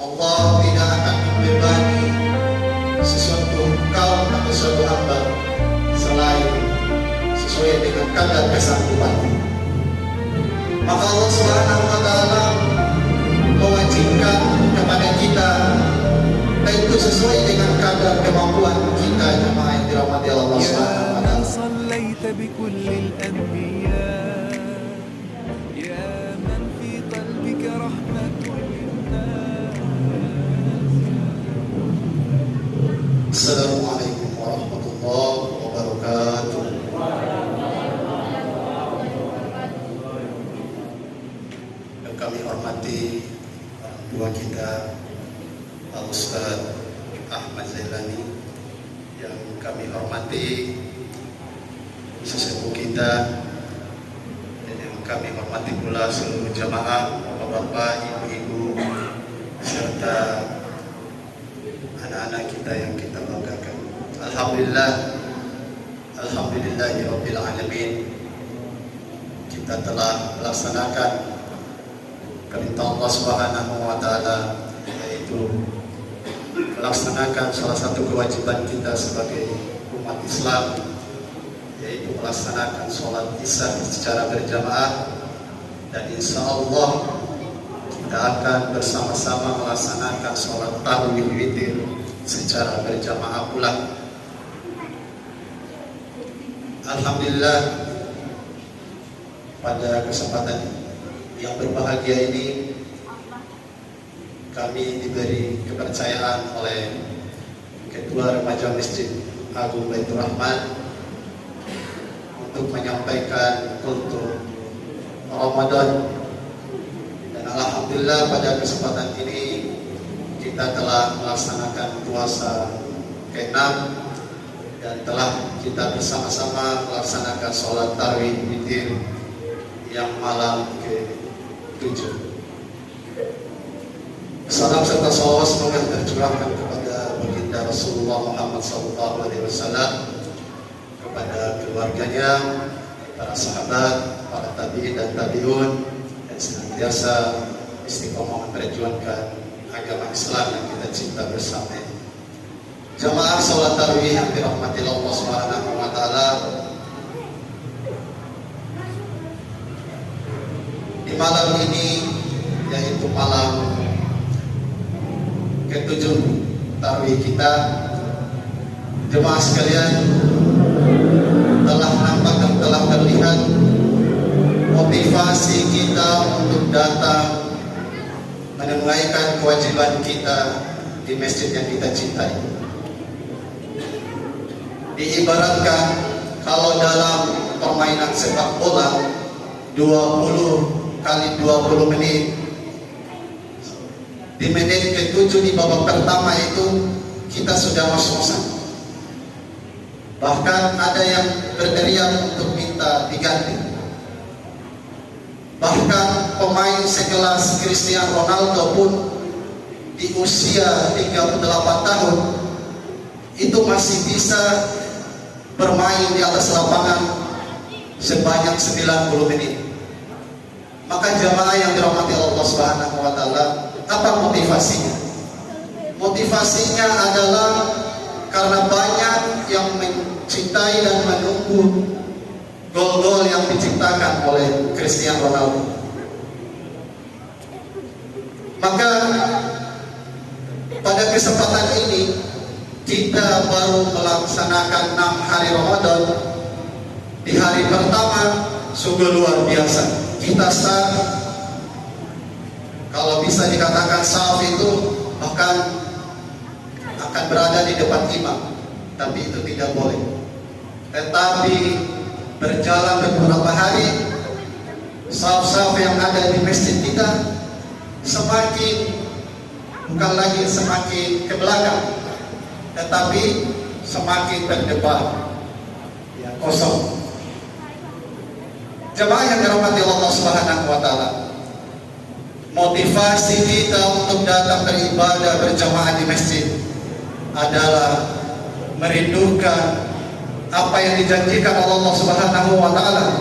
Allah tidak akan membebani sesuatu kaum atau suatu hamba selain sesuai dengan kadar kesanggupan. Maka Allah Subhanahu wa Ta'ala mewajibkan kepada kita, itu sesuai dengan kadar kemampuan kita, jemaah yang dirahmati Allah Subhanahu wa Ta'ala. Assalamualaikum warahmatullahi wabarakatuh. Yang kami hormati orang tua kita, Pak Ustadz Ahmad Zailani. Yang kami hormati sesepuh kita, dan yang kami hormati pula seluruh jamaah, bapak-bapak, ibu-ibu, serta anak-anak kita yang kita banggakan. Alhamdulillahirabbil alamin. Kita telah melaksanakan perintah Allah Subhanahu wa Ta'ala, yaitu melaksanakan salah satu kewajiban kita sebagai umat Islam, yaitu melaksanakan sholat Isya secara berjamaah, dan insya Allah kita akan bersama-sama melaksanakan sholat tarawih witir secara berjamaah pula. Alhamdulillah, pada kesempatan yang berbahagia ini kami diberi kepercayaan oleh Ketua Remaja Masjid Agung Baitur Rahman untuk menyampaikan kultum Ramadan. Dan alhamdulillah pada kesempatan ini kita telah melaksanakan puasa ke-6 dan telah kita bersama-sama melaksanakan sholat tarawih witir yang malam ke-7. Salam serta salawat semoga tercurahkan kepada baginda Rasulullah Muhammad SAW, kepada keluarganya, para sahabat, para tabi'in dan tabi'un, dan senantiasa istiqomah memperjuangkan agama Islam yang kita cinta bersama. Jamaah salat tarawih yang dirahmati Allah Subhanahu wa Ta'ala, di malam ini, yaitu malam ke-7 tarawih kita, jemaah sekalian, telah nampak dan telah terlihat motivasi kita untuk datang menunaikan kewajiban kita di masjid yang kita cintai. Diibaratkan kalau dalam permainan sepak bola 20 kali 20 menit, di menit ke-7 di babak pertama itu kita sudah ngos-ngosan. Bahkan ada yang berteriak untuk minta diganti. Bahkan pemain sekelas Cristiano Ronaldo pun di usia 38 tahun itu masih bisa bermain di atas lapangan sebanyak 90 menit. Maka jamaah yang dirahmati Allah Subhanahu wa Ta'ala, apa motivasinya? Motivasinya adalah karena banyak yang mencintai dan menunggu gol-gol yang diciptakan oleh Cristiano Ronaldo. Maka pada kesempatan ini kita baru melaksanakan 6 hari Ramadan. Di hari pertama sungguh luar biasa. Kita sah, kalau bisa dikatakan saf itu bahkan akan berada di depan imam, tapi itu tidak boleh. Tetapi berjalan beberapa hari, saf-saf yang ada di masjid kita semakin, bukan lagi semakin ke belakang, tetapi semakin terdepan, ya, kosong. Jemaah yang dirahmati Allah Subhanahu wa Ta'ala, motivasi kita untuk datang beribadah berjamaah di masjid adalah merindukan apa yang dijanjikan oleh Allah Subhanahu wa Ta'ala,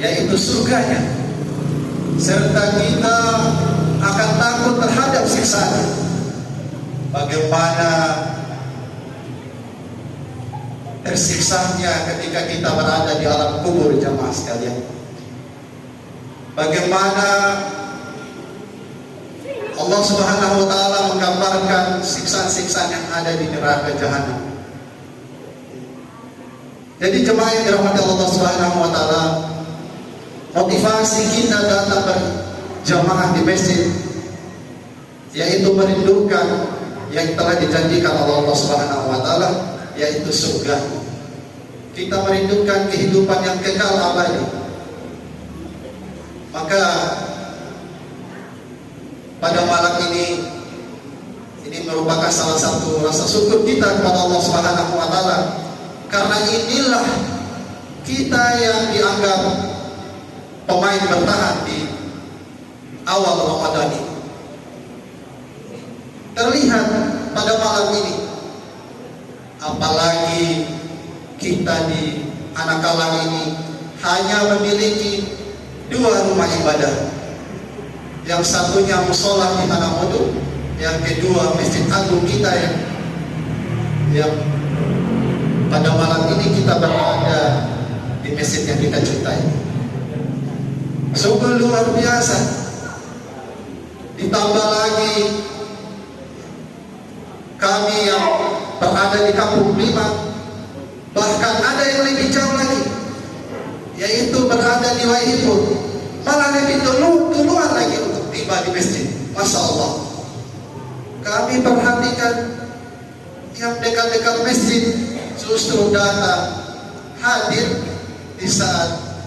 yaitu surganya, serta kita akan takut terhadap siksaan. bagaimana tersiksanya ketika kita berada di alam kubur, jamaah sekalian. Bagaimana Allah Subhanahu wa taala menggambarkan siksaan-siksaan yang ada di neraka jahanam. Jadi jemaah yang dirahmati Allah Subhanahu wa taala, motivasi kita datang berjamaah di masjid yaitu merindukan yang telah dijanjikan oleh Allah Subhanahu wa taala, yaitu surga. Kita merindukan kehidupan yang kekal abadi. Maka pada malam ini merupakan salah satu rasa syukur kita kepada Allah Subhanahu wa taala, karena inilah kita yang dianggap pemain bertahan di awal Ramadan ini. Terlihat pada malam ini, apalagi kita di Anakalang ini hanya memiliki 2 rumah ibadah. Yang satunya musola di Tanah Modo, yang kedua Masjid Agung kita yang pada malam ini kita berada di masjid yang kita cintai. Sungguh luar biasa. Ditambah lagi kami yang berada di Kampung Blimak, bahkan ada yang lebih jauh lagi, yaitu berada di Waihipur, malah lebih duluan lagi untuk tiba di masjid. Masya Allah. Kami perhatikan yang dekat-dekat masjid justru datang hadir di saat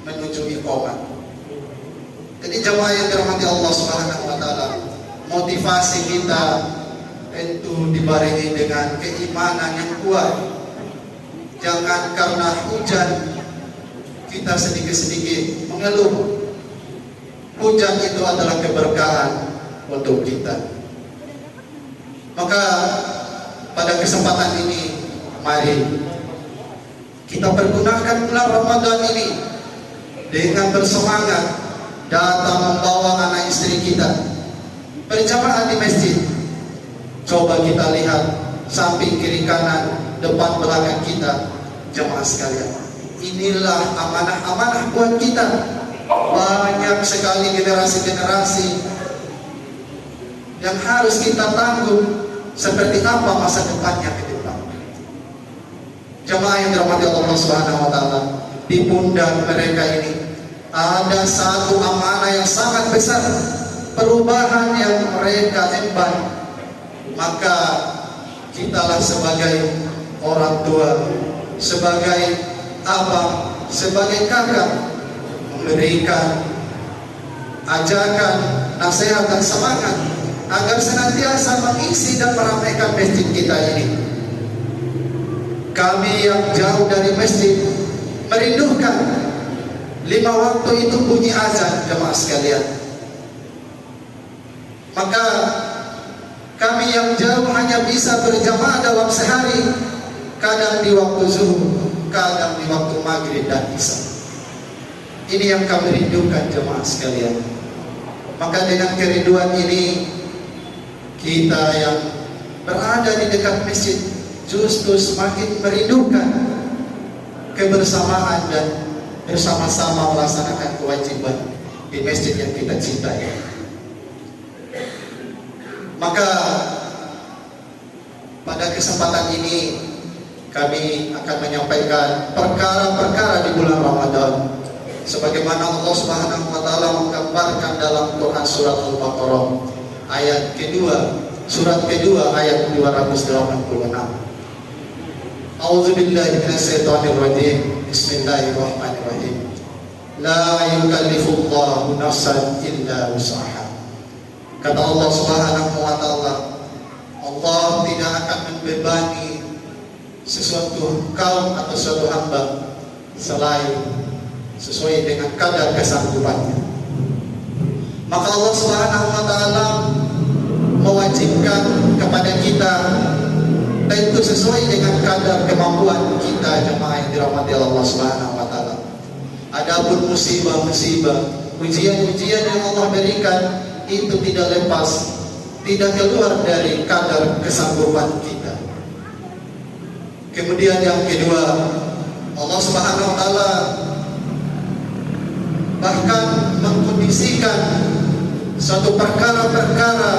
menuju iqamah. Jadi jemaah yang dirahmati Allah Subhanahu wa taala, motivasi kita tentu dibarengi dengan keimanan yang kuat. Jangan karena hujan kita sedikit-sedikit mengeluh. Hujan itu adalah keberkahan untuk kita. Maka pada kesempatan ini, mari kita pergunakan bulan Ramadan ini dengan bersemangat datang membawa anak istri kita berjamaah di masjid. Coba kita lihat samping kiri kanan, depan belakang kita, jemaah sekalian. Inilah amanah-amanah buat kita. Banyak sekali generasi-generasi yang harus kita tanggung. Seperti apa masa depannya ke depan. Jemaah yang dirahmati Allah Subhanahu wa taala, di pundak mereka ini ada satu amanah yang sangat besar, perubahan yang mereka emban. Maka kitalah sebagai orang tua, sebagai abang, sebagai kakak, memberikan ajakan, nasihat dan semangat agar senantiasa mengisi dan meramaikan masjid kita ini. Kami yang jauh dari masjid merindukan 5 waktu itu bunyi azan, jemaah sekalian. Maka kami yang jauh hanya bisa berjamaah dalam sehari, kadang di waktu zuhur, kadang di waktu maghrib dan isya. Ini yang kami rindukan, jemaah sekalian. Maka dengan kerinduan ini, kita yang berada di dekat masjid justru semakin merindukan kebersamaan dan bersama-sama melaksanakan kewajiban di masjid yang kita cintai. Maka pada kesempatan ini kami akan menyampaikan perkara-perkara di bulan Ramadan sebagaimana Allah Subhanahu wa taala menggambarkan dalam Quran surat Al-Baqarah ayat kedua, surat kedua ayat 286. A'udzubillahi minasyaitonir rajim. Bismillahirrahmanirrahim. La yukallifullahu nafsan illa wus'aha. Kata Allah Subhanahu wa taala, Allah tidak akan membebani sesuatu kaum atau suatu hamba selain sesuai dengan kadar kesanggupannya. Maka Allah Subhanahu wa taala mewajibkan kepada kita tentu sesuai dengan kadar kemampuan kita, jemaah yang dirahmati Allah Subhanahu wa taala. Adapun musibah-musibah, ujian-ujian yang Allah berikan itu tidak lepas, tidak keluar dari kadar kesanggupan kita. Kemudian yang kedua, Allah Subhanahu wa taala bahkan mengkondisikan suatu perkara-perkara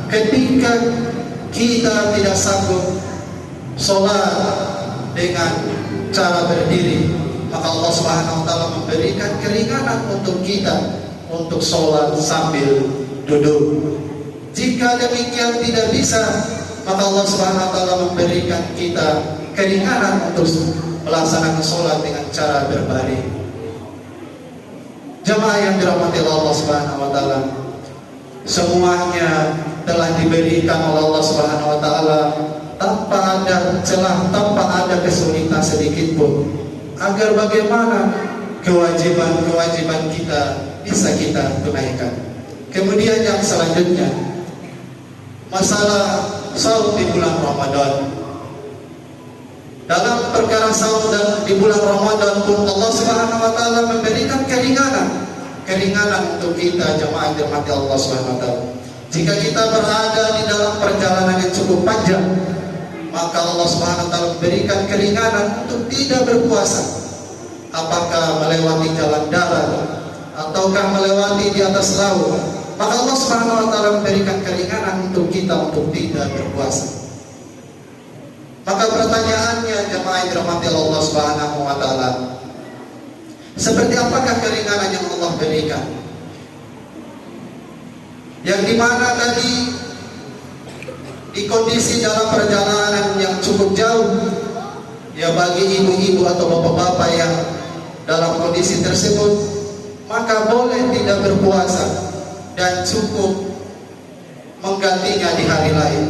ketika kita tidak sanggup sholat dengan cara berdiri, maka Allah Subhanahu wa taala memberikan keringanan untuk kita untuk sholat sambil duduk. Jika demikian tidak bisa, maka Allah Subhanahu wa taala memberikan kita keringanan untuk melaksanakan sholat dengan cara berbaring. Jamaah yang dirahmati Allah Subhanahu wa taala, semuanya telah diberikan oleh Allah Subhanahu wa taala tanpa ada celah, tanpa ada kesulitan sedikit pun, agar bagaimana kewajiban-kewajiban kita bisa kita tunaikan. Kemudian yang selanjutnya, masalah saum di bulan Ramadan. Dalam perkara saum dan di bulan Ramadan pun Allah Subhanahu wa taala memberikan keringanan untuk kita, jemaah yang dirahmati Allah Subhanahu wa taala. Jika kita berada di dalam perjalanan yang cukup panjang, maka Allah Subhanahu wa taala memberikan keringanan untuk tidak berpuasa. Apakah melewati jalan darat ataukah melewati di atas laut, maka Allah Subhanahu wa taala memberikan keringanan untuk kita untuk tidak berpuasa. Maka pertanyaannya, jemaah yang dirahmati Allah Subhanahu wa taala, seperti apakah keringanan yang Allah berikan? Yang dimana tadi di kondisi dalam perjalanan yang cukup jauh, ya bagi ibu-ibu atau bapak-bapak yang dalam kondisi tersebut, maka boleh tidak berpuasa dan cukup menggantinya di hari lain.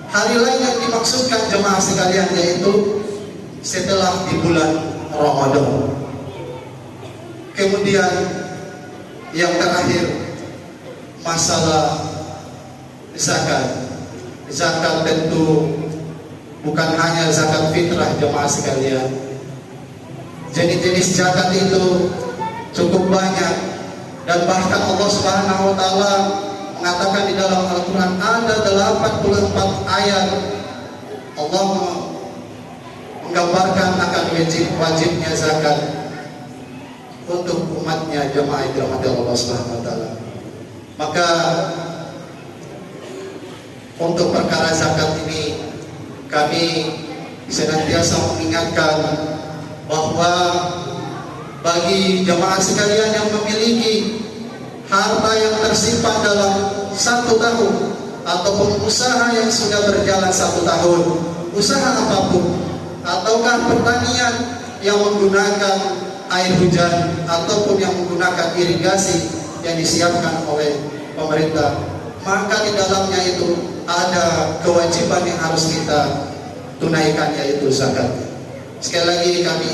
Hari lain yang dimaksudkan jemaah sekalian yaitu setelah di bulan Ramadan. Kemudian yang terakhir, masalah zakat. Zakat tentu bukan hanya zakat fitrah jemaah sekalian. Jenis-jenis zakat itu cukup banyak, dan bahkan Allah Subhanahu wa taala mengatakan di dalam Al-Quran ada 84 ayat Allah menggambarkan akan wajibnya zakat untuk umatnya, jemaah yang dirahmati Allah Subhanahu wa taala. Maka untuk perkara zakat ini kami senantiasa mengingatkan bahwa bagi jemaah sekalian yang memiliki harta yang tersimpan dalam 1 tahun ataupun usaha yang sudah berjalan 1 tahun, usaha apapun, ataukah pertanian yang menggunakan air hujan ataupun yang menggunakan irigasi yang disiapkan oleh pemerintah, maka di dalamnya itu ada kewajiban yang harus kita tunaikan, yaitu zakat. Sekali lagi kami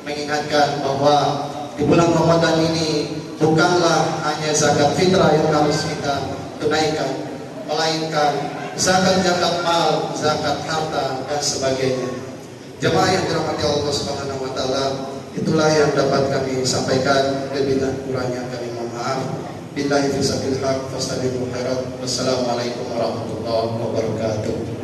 mengingatkan bahwa di bulan Ramadan ini bukanlah hanya zakat fitrah yang harus kita tunaikan, melainkan zakat mal, zakat harta dan sebagainya. Jemaah yang dirahmati Allah Subhanahu wa taala, itulah yang dapat kami sampaikan. Lebih dan kurangnya kami mohon maaf. Billahi fisaqil haq fastabiqul khairat. Wassalamualaikum warahmatullahi wabarakatuh.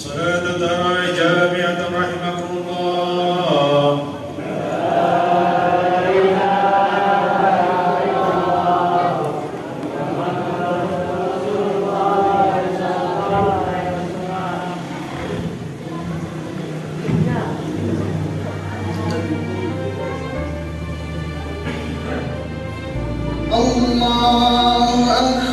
صلاة جامعة رحمكم الله. Allahu Akbar.